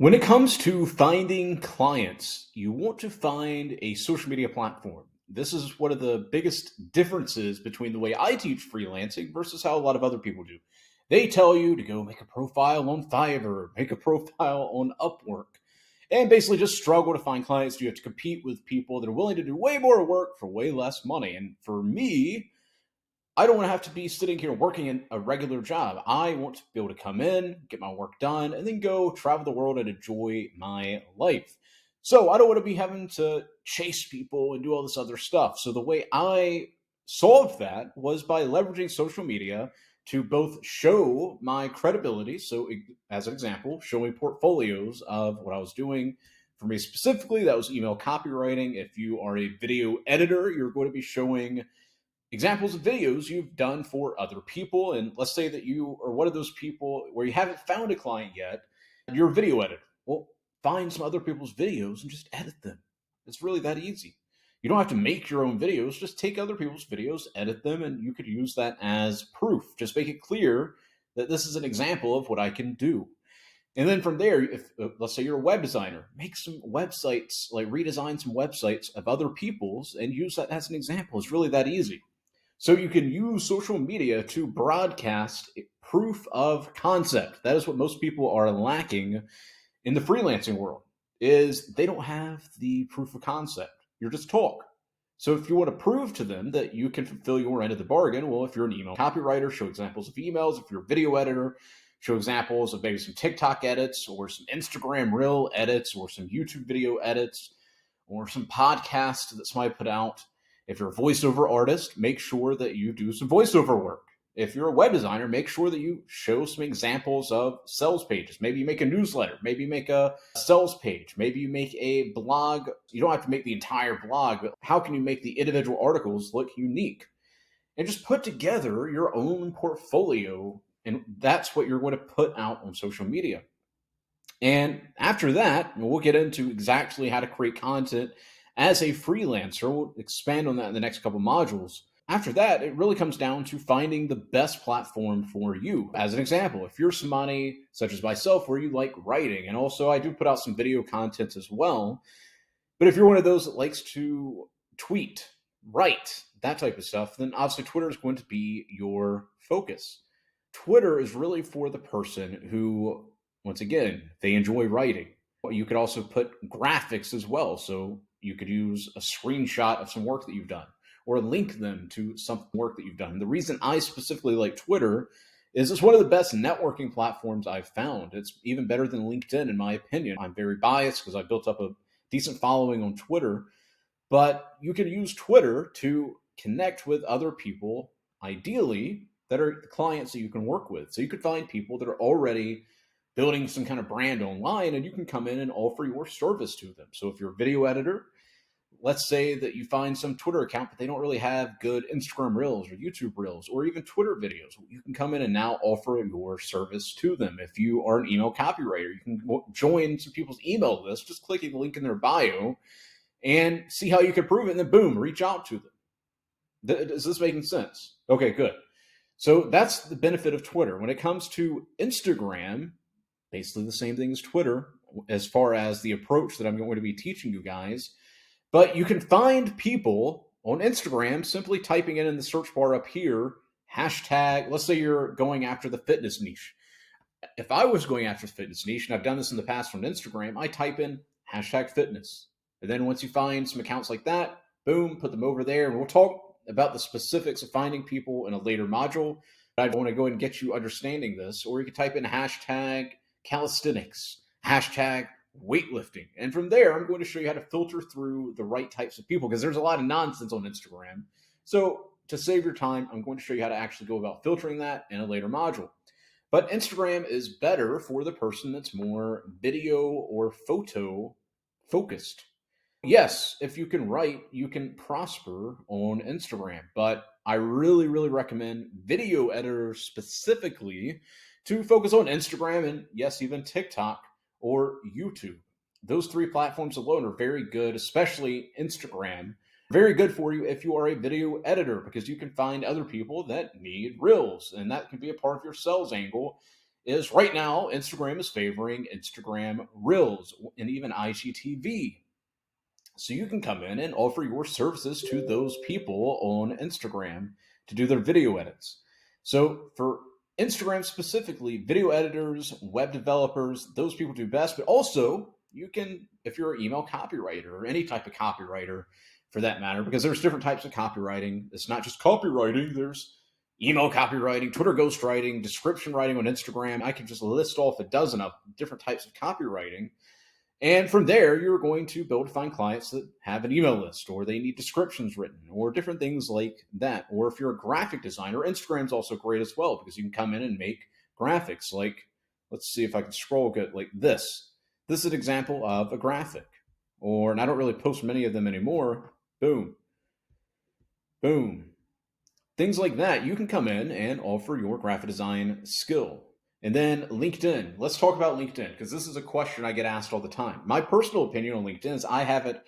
When it comes to finding clients, you want to find a social media platform. This is one of the biggest differences between the way I teach freelancing versus how a lot of other people do. They tell you to go make a profile on Fiverr, make a profile on Upwork, and basically just struggle to find clients. You have to compete with people that are willing to do way more work for way less money. And for me, I don't want to have to be sitting here working in a regular job. I want to be able to come in, get my work done, and then go travel the world and enjoy my life. So I don't want to be having to chase people and do all this other stuff. So the way I solved that was by leveraging social media to both show my credibility. So, as an example, showing portfolios of what I was doing. For me specifically, that was email copywriting. If you are a video editor, you're going to be showing examples of videos you've done for other people. And let's say that you are one of those people where you haven't found a client yet, and you're a video editor. Well, find some other people's videos and just edit them. It's really that easy. You don't have to make your own videos, just take other people's videos, edit them, and you could use that as proof. Just make it clear that this is an example of what I can do. And then from there, if let's say you're a web designer, make some websites, like redesign some websites of other people's and use that as an example. It's really that easy. So you can use social media to broadcast proof of concept. That is what most people are lacking in the freelancing world is they don't have the proof of concept. You're just talk. So if you want to prove to them that you can fulfill your end of the bargain, well, if you're an email copywriter, show examples of emails. If you're a video editor, show examples of maybe some TikTok edits or some Instagram reel edits or some YouTube video edits or some podcast that somebody put out. If you're a voiceover artist, make sure that you do some voiceover work. If you're a web designer, make sure that you show some examples of sales pages. Maybe you make a newsletter. Maybe you make a sales page. Maybe you make a blog. You don't have to make the entire blog, but how can you make the individual articles look unique? And just put together your own portfolio, and that's what you're going to put out on social media. And after that, we'll get into exactly how to create content as a freelancer. We'll expand on that in the next couple modules. After that, it really comes down to finding the best platform for you. As an example, if you're somebody such as myself where you like writing, and also I do put out some video content as well, but if you're one of those that likes to tweet, write, that type of stuff, then obviously Twitter is going to be your focus. Twitter is really for the person who, once again, they enjoy writing. You could also put graphics as well. So you could use a screenshot of some work that you've done or link them to some work that you've done. And the reason I specifically like Twitter is it's one of the best networking platforms I've found. It's even better than LinkedIn, in my opinion. I'm very biased because I built up a decent following on Twitter, but you can use Twitter to connect with other people, ideally, that are clients that you can work with. So you could find people that are already building some kind of brand online and you can come in and offer your service to them. So if you're a video editor, let's say that you find some Twitter account, but they don't really have good Instagram reels or YouTube reels or even Twitter videos. You can come in and now offer your service to them. If you are an email copywriter, you can join some people's email list, just clicking the link in their bio and see how you can prove it. And then boom, reach out to them. Is this making sense? Okay, good. So that's the benefit of Twitter. When it comes to Instagram, basically the same thing as Twitter as far as the approach that I'm going to be teaching you guys. But you can find people on Instagram simply typing in the search bar up here, hashtag, let's say you're going after the fitness niche. If I was going after the fitness niche, and I've done this in the past on Instagram, I type in hashtag fitness. And then once you find some accounts like that, boom, put them over there. And we'll talk about the specifics of finding people in a later module. But I want to go ahead and get you understanding this. Or you can type in hashtag calisthenics, hashtag weightlifting. And from there, I'm going to show you how to filter through the right types of people because there's a lot of nonsense on Instagram. So to save your time, I'm going to show you how to actually go about filtering that in a later module. But Instagram is better for the person that's more video or photo focused. Yes, if you can write, you can prosper on Instagram, but I really, really recommend video editors specifically to focus on Instagram and yes, even TikTok or YouTube. Those three platforms alone are very good, especially Instagram. Very good for you if you are a video editor because you can find other people that need reels and that can be a part of your sales angle. is right now Instagram is favoring Instagram Reels and even IGTV. So you can come in and offer your services to those people on Instagram to do their video edits. So for Instagram specifically, video editors, web developers, those people do best, but also you can, if you're an email copywriter or any type of copywriter for that matter, because there's different types of copywriting. It's not just copywriting, there's email copywriting, Twitter ghostwriting, description writing on Instagram. I could just list off a dozen of different types of copywriting, and from there, you're going to be able to find clients that have an email list or they need descriptions written or different things like that. Or if you're a graphic designer, Instagram's also great as well because you can come in and make graphics. Like, let's see if I can scroll good, like this. This is an example of a graphic. Or, and I don't really post many of them anymore. Boom, boom. Things like that, you can come in and offer your graphic design skill. And then LinkedIn. Let's talk about LinkedIn because this is a question I get asked all the time. My personal opinion on LinkedIn is I haven't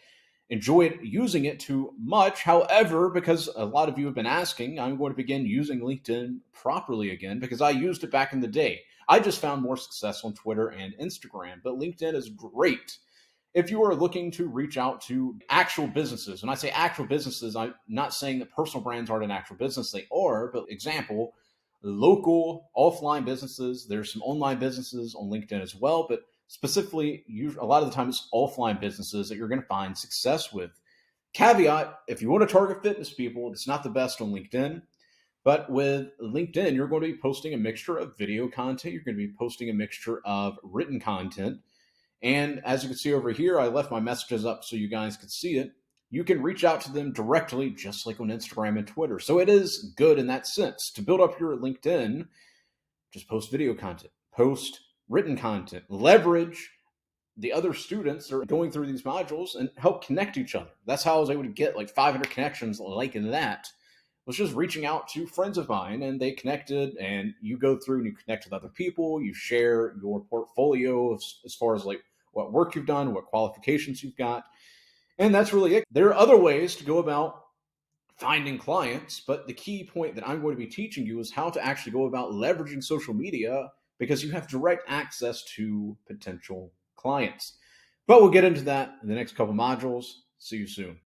enjoyed using it too much. However, because a lot of you have been asking, I'm going to begin using LinkedIn properly again because I used it back in the day. I just found more success on Twitter and Instagram, but LinkedIn is great if you are looking to reach out to actual businesses. When I say actual businesses, I'm not saying that personal brands aren't an actual business. They are, but example, local offline businesses. There's some online businesses on LinkedIn as well, but specifically, a lot of the time it's offline businesses that you're going to find success with. Caveat, if you want to target fitness people, it's not the best on LinkedIn. But with LinkedIn, you're going to be posting a mixture of video content. You're going to be posting a mixture of written content. And as you can see over here, I left my messages up so you guys could see it. You can reach out to them directly, just like on Instagram and Twitter. So it is good in that sense. To build up your LinkedIn, just post video content, post written content, leverage the other students that are going through these modules and help connect each other. That's how I was able to get like 500 connections like that. Was just reaching out to friends of mine and they connected, and you go through and you connect with other people. You share your portfolio as far as like what work you've done, what qualifications you've got. And that's really it. There are other ways to go about finding clients, but the key point that I'm going to be teaching you is how to actually go about leveraging social media because you have direct access to potential clients. But we'll get into that in the next couple modules. See you soon.